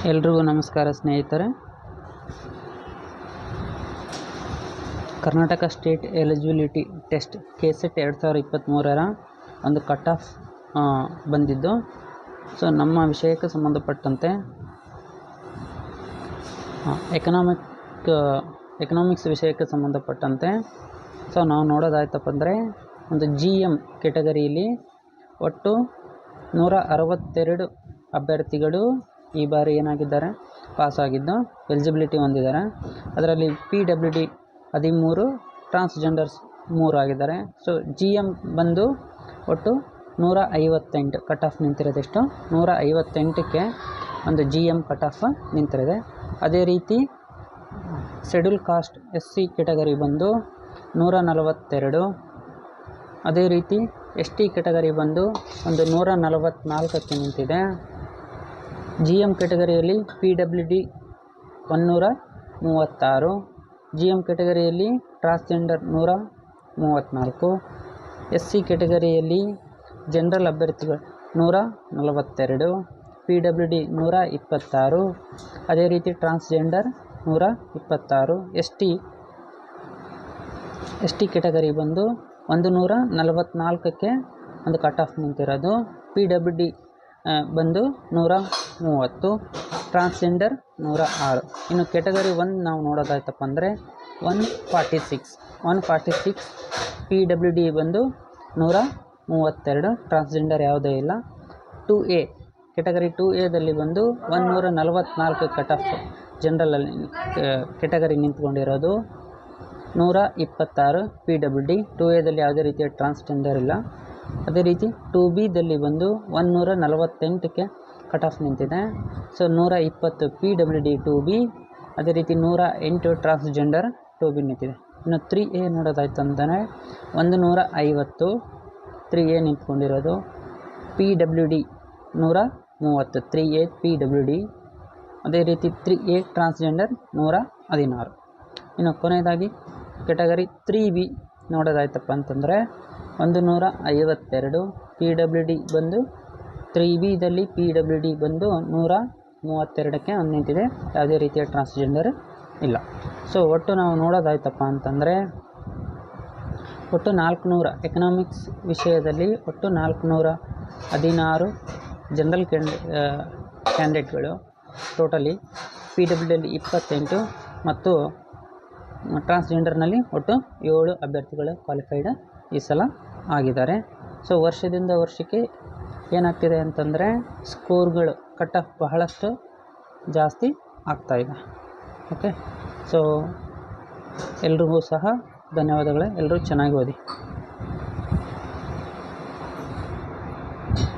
ಎಲ್ರಿಗೂ ನಮಸ್ಕಾರ ಸ್ನೇಹಿತರೆ. Karnataka state eligibility test KCET 2023ರ ಒಂದು ಕಟ್ ಆಫ್ ಬಂದಿದ್ದು. ಸೊ ನಮ್ಮ ವಿಷಯಕ್ಕೆ ಸಂಬಂಧಪಟ್ಟಂತೆ ಎಕನಾಮಿಕ್ಸ್ ವಿಷಯಕ್ಕೆ ಸಂಬಂಧಪಟ್ಟಂತೆ ಸೊ ನಾವು ನೋಡೋದಾಯ್ತಪ್ಪ ಅಂದರೆ ಒಂದು GM ಕೆಟಗರಿಯಲ್ಲಿ ಒಟ್ಟು 162 ಅಭ್ಯರ್ಥಿಗಳು ಈ ಬಾರಿ ಏನಾಗಿದ್ದಾರೆ, ಪಾಸಾಗಿದ್ದು ಎಲಿಜಿಬಿಲಿಟಿ ಹೊಂದಿದ್ದಾರೆ. ಅದರಲ್ಲಿ PWD 13, ಟ್ರಾನ್ಸ್ಜೆಂಡರ್ಸ್ 3 ಆಗಿದ್ದಾರೆ. ಸೊ GM ಬಂದು ಒಟ್ಟು 158 ಕಟ್ ಆಫ್ ನಿಂತಿರೋದೆಷ್ಟು 158ಕ್ಕೆ ಒಂದು GM ಕಟ್ ಆಫ್ ನಿಂತಿದೆ. ಅದೇ ರೀತಿ ಶೆಡ್ಯೂಲ್ ಕಾಸ್ಟ್ SC ಕೆಟಗರಿ ಬಂದು 142. ಅದೇ ರೀತಿ ST ಕೆಟಗರಿ ಬಂದು ಒಂದು 144ಕ್ಕೆ ನಿಂತಿದೆ. GM ಕೆಟಗರಿಯಲ್ಲಿ PWD 136, GM ಕೆಟಗರಿಯಲ್ಲಿ ಟ್ರಾನ್ಸ್ಜೆಂಡರ್ 134, SC ಕೆಟಗರಿಯಲ್ಲಿ ಜನರಲ್ ಅಭ್ಯರ್ಥಿಗಳು 142, PWD 126, ಅದೇ ರೀತಿ ಟ್ರಾನ್ಸ್ಜೆಂಡರ್ 126, ST ಕೆಟಗರಿ ಬಂದು 144ಕ್ಕೆ ಒಂದು ಕಟ್ ಆಫ್ ನಿಂತಿರೋದು. PWD ಬಂದು 130, ಟ್ರಾನ್ಸ್ಜೆಂಡರ್ 106. ಇನ್ನು ಕೆಟಗರಿ 1 ನಾವು ನೋಡೋದಾಯ್ತಪ್ಪ ಅಂದರೆ 146, PWD ಬಂದು 132, ಟ್ರಾನ್ಸ್ಜೆಂಡರ್ ಯಾವುದೇ ಇಲ್ಲ. 2A ಕೆಟಗರಿ 2Aದಲ್ಲಿ ಬಂದು 144 ಕಟ್ ಆಫ್ ಜನರಲಲ್ಲಿ ಕೆಟಗರಿ ನಿಂತ್ಕೊಂಡಿರೋದು. 126 PWD. 2Aದಲ್ಲಿ ಯಾವುದೇ ರೀತಿಯ ಟ್ರಾನ್ಸ್ಜೆಂಡರ್ ಇಲ್ಲ. ಅದೇ ರೀತಿ 2Bದಲ್ಲಿ ಬಂದು 148ಕ್ಕೆ ಕಟ್ ಆಫ್ ನಿಂತಿದೆ. So 120 PWD 2B. ಅದೇ ರೀತಿ 108 ಟ್ರಾನ್ಸ್ಜೆಂಡರ್ 2B ನಿಂತಿದೆ. ಇನ್ನು 3A ನೋಡೋದಾಯ್ತು ಅಂದರೆ 150 3A ನಿಂತ್ಕೊಂಡಿರೋದು. PWD 130 3A PWD. ಅದೇ ರೀತಿ 3A ಟ್ರಾನ್ಸ್ಜೆಂಡರ್ 116. ಇನ್ನು ಕೊನೆಯದಾಗಿ ಕೆಟಗರಿ 3B ನೋಡೋದಾಯ್ತಪ್ಪ ಅಂತಂದರೆ 152 PWD ಬಂದು 3Bದಲ್ಲಿ PWD ಬಂದು 132ಕ್ಕೆ ಒಂದು ನಿಂತಿದೆ. ಯಾವುದೇ ರೀತಿಯ ಟ್ರಾನ್ಸ್ಜೆಂಡರ್ ಇಲ್ಲ. ಸೊ ಒಟ್ಟು ನಾವು ನೋಡೋದಾಯ್ತಪ್ಪ ಅಂತಂದರೆ ಒಟ್ಟು 400 ಎಕನಾಮಿಕ್ಸ್ ವಿಷಯದಲ್ಲಿ ಒಟ್ಟು 416 ಜನರಲ್ ಕ್ಯಾಂಡಿಡೇಟ್ಗಳು ಟೋಟಲಿ. PWDಯಲ್ಲಿ 28 ಮತ್ತು ಟ್ರಾನ್ಸ್ಜೆಂಡರ್ನಲ್ಲಿ ಒಟ್ಟು 7 ಅಭ್ಯರ್ಥಿಗಳು ಕ್ವಾಲಿಫೈಡ್ ಈ ಸಲ ಆಗಿದ್ದಾರೆ. ಸೊ ವರ್ಷದಿಂದ ವರ್ಷಕ್ಕೆ ಏನಾಗ್ತಿದೆ ಅಂತಂದರೆ ಸ್ಕೋರ್ಗಳು ಕಟ್ ಆಫ್ ಬಹಳಷ್ಟು ಜಾಸ್ತಿ ಆಗ್ತಾಯಿದೆ. ಓಕೆ, ಸೊ ಎಲ್ರಿಗೂ ಸಹ ಧನ್ಯವಾದಗಳು. ಎಲ್ಲರೂ ಚೆನ್ನಾಗಿ ಓದಿ.